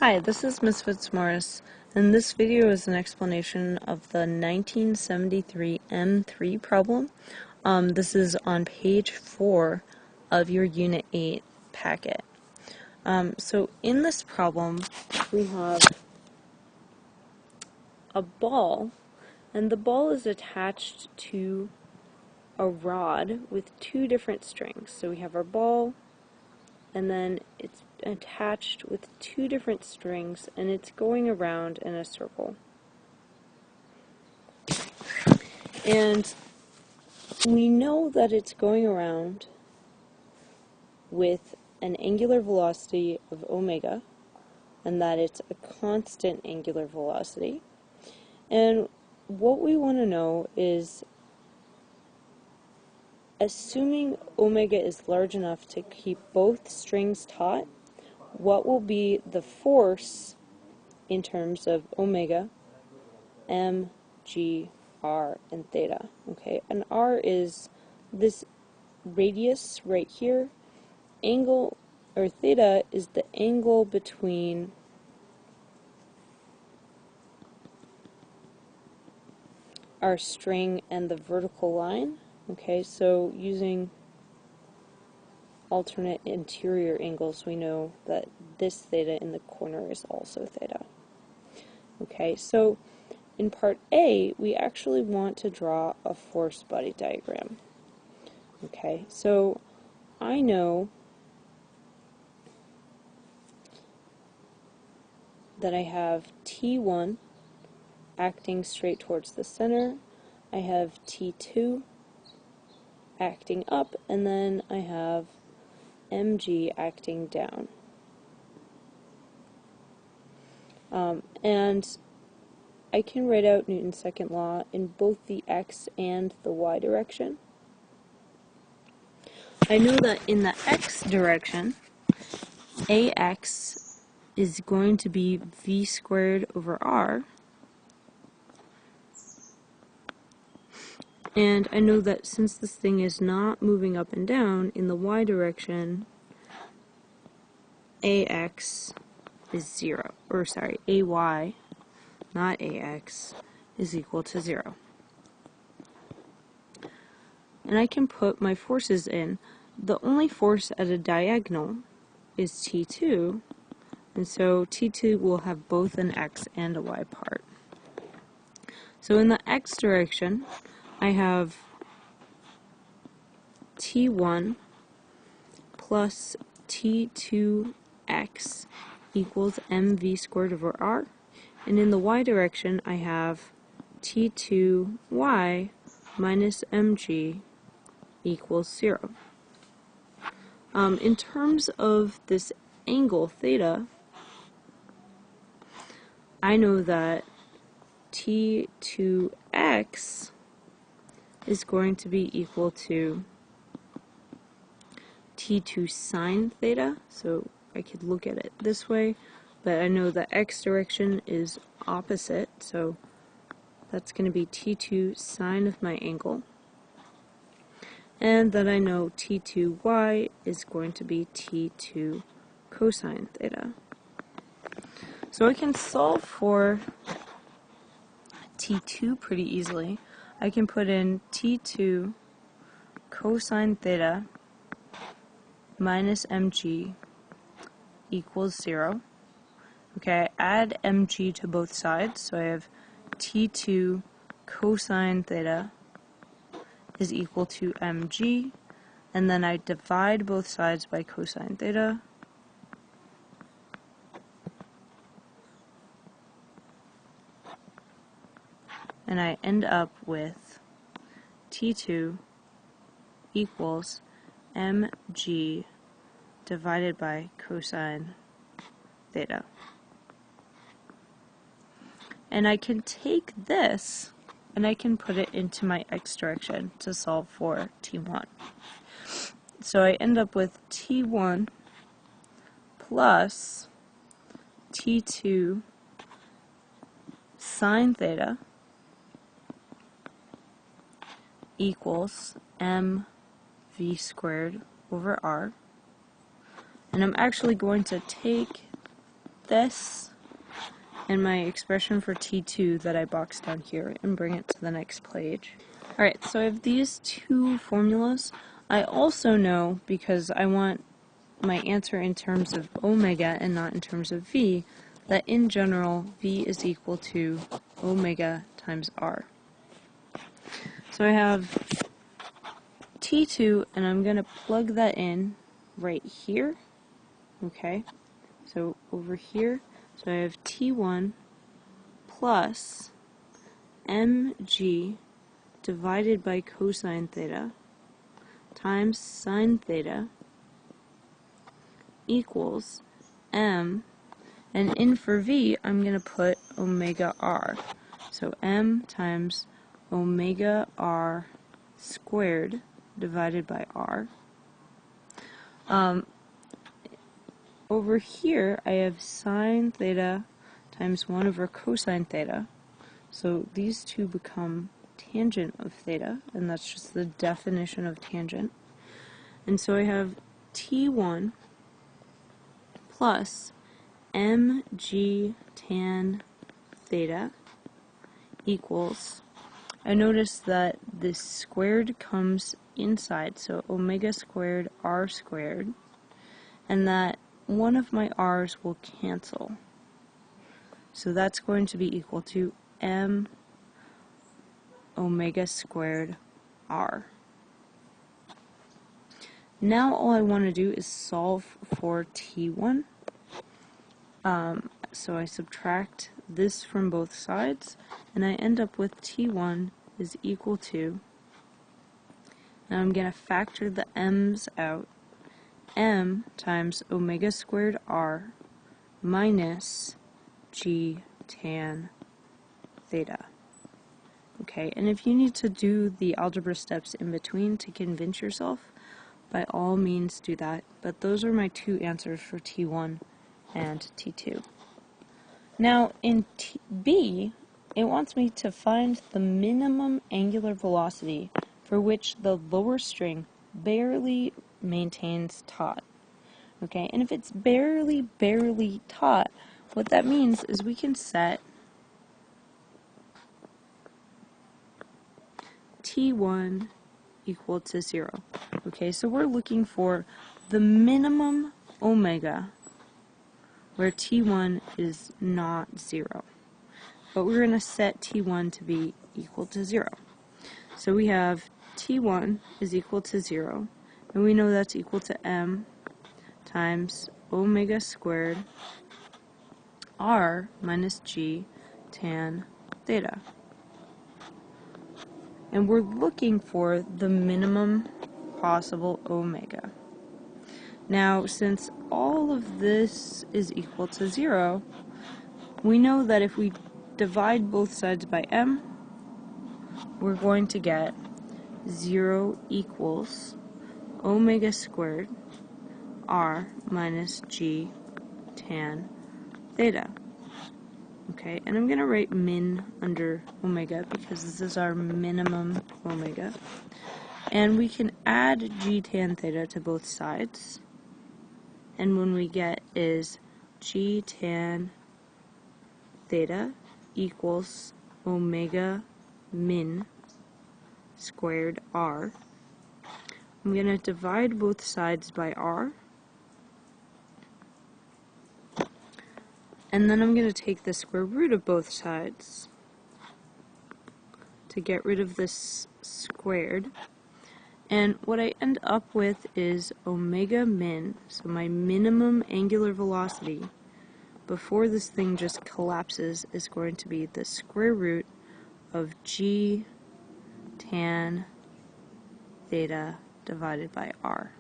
Hi, this is Ms. Fitzmaurice, and this video is an explanation of the 1973 M3 problem. This is on page 4 of your Unit 8 packet. So in this problem, we have a ball, and the ball is attached to a rod with two different strings. So we have our ball, and then it's attached with two different strings, and it's going around in a circle. And we know that it's going around with an angular velocity of omega, and that it's a constant angular velocity. And what we want to know is, assuming omega is large enough to keep both strings taut, what will be the force in terms of omega, m, g, r, and theta. Okay, and r is this radius right here. Angle, or theta, is the angle between our string and the vertical line. Okay, so using alternate interior angles, we know that this theta in the corner is also theta. Okay, so in part A, we actually want to draw a force body diagram. Okay, so I know that I have T1 acting straight towards the center, I have T2 acting up, and then I have mg acting down. And I can write out Newton's second law in both the x and the y direction. I know that in the x direction, ax is going to be v squared over r. And I know that since this thing is not moving up and down, in the y direction, ax is 0. Or sorry, ay, not ax, is equal to 0. And I can put my forces in. The only force at a diagonal is T2, and so T2 will have both an x and a y part. So in the x direction, I have T1 plus T2x equals mv squared over r, and in the y direction, I have T2y minus mg equals 0. In terms of this angle theta, I know that T2x is going to be equal to T2 sine theta, so I could look at it this way, but I know the x direction is opposite, so that's going to be T2 sine of my angle. And then I know T2y is going to be T2 cosine theta. So I can solve for T2 pretty easily. I can put in T2 cosine theta minus mg equals 0. Okay, I add mg to both sides, so I have T2 cosine theta is equal to mg, and then I divide both sides by cosine theta, and I end up with T2 equals mg divided by cosine theta. And I can take this and I can put it into my x direction to solve for T1. So I end up with T1 plus T2 sine theta equals mv squared over r. And I'm actually going to take this and my expression for T2 that I boxed down here and bring it to the next page. Alright, so I have these two formulas. I also know, because I want my answer in terms of omega and not in terms of V, that in general, V is equal to omega times R. So I have T2, and I'm going to plug that in right here. Okay, so over here, so I have T1 plus mg divided by cosine theta times sine theta equals m, and in for V, I'm going to put omega r. So m times omega r squared divided by r. Over here, I have sine theta times 1 over cosine theta. So these two become tangent of theta, and that's just the definition of tangent. And so I have T1 plus mg tan theta equals, I notice that this squared comes inside, so omega squared r squared, and that one of my r's will cancel. So that's going to be equal to m omega squared r. Now all I want to do is solve for T1. So I subtract this from both sides, and I end up with T1 is equal to, now I'm going to factor the m's out, m times omega squared r minus g tan theta. Okay, and if you need to do the algebra steps in between to convince yourself, by all means do that, but those are my two answers for T1 and T2. Now in B, it wants me to find the minimum angular velocity for which the lower string barely maintains taut. Okay, and if it's barely taut, what that means is we can set T1 equal to 0. Okay, so we're looking for the minimum omega where T1 is not 0. But we're going to set T1 to be equal to 0. So we have T1 is equal to 0, and we know that's equal to m times omega squared r minus g tan theta. And we're looking for the minimum possible omega. Now, since all of this is equal to 0, we know that if we divide both sides by m, we're going to get 0 equals omega squared r minus g tan theta. Okay, and I'm going to write min under omega because this is our minimum omega. And we can add g tan theta to both sides. And what we get is g tan theta equals omega min squared r. I'm going to divide both sides by r. And then I'm going to take the square root of both sides to get rid of this squared. And what I end up with is omega min, so my minimum angular velocity before this thing just collapses is going to be the square root of g tan theta divided by r.